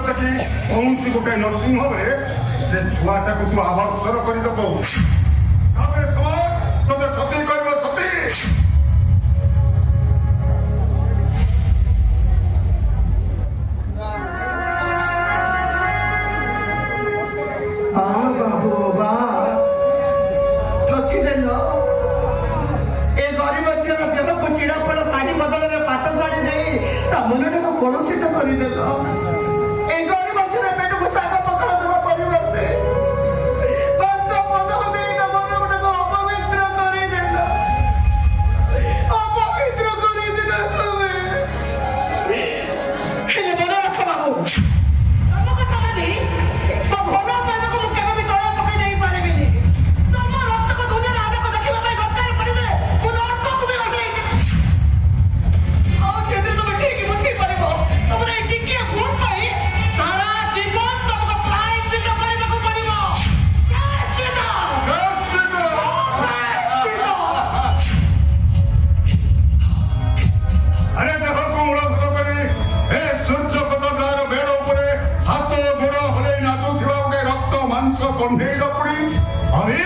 देखि कौन सी गोटे नर्सिंग होम रे से छुआटा को तू आवर्षण करदेबो तापर समाज तोते सती करबो सती कलुषित करदेल ए गरीब छर पेट को शाग पकड़ देवा परिवर्ते बस मन को दे न मन को अपवित्र करदेल तुमे हे मन रख बाबू तम कथा माने तो भलो पान को केबे भी तळ पकई देई पारेबिनी तम रक्त को दुनिया आगे को देखिबा पई दरकार पड़िले मन रक्त को भी ओडे आ सेदे तो ठीक बुझी परिबो तमरे टिके गुण पाई सारा जीवन तुमको प्रायश्चित करबा को पड़िबो प्रायश्चित अरे देखो कुमड़ करे ए सूर्य पदगार बेड़ ऊपर हाथ गोड़ हले नाचुथिबा गोटे रक्त मांस कंढेई रपुड़ी अभी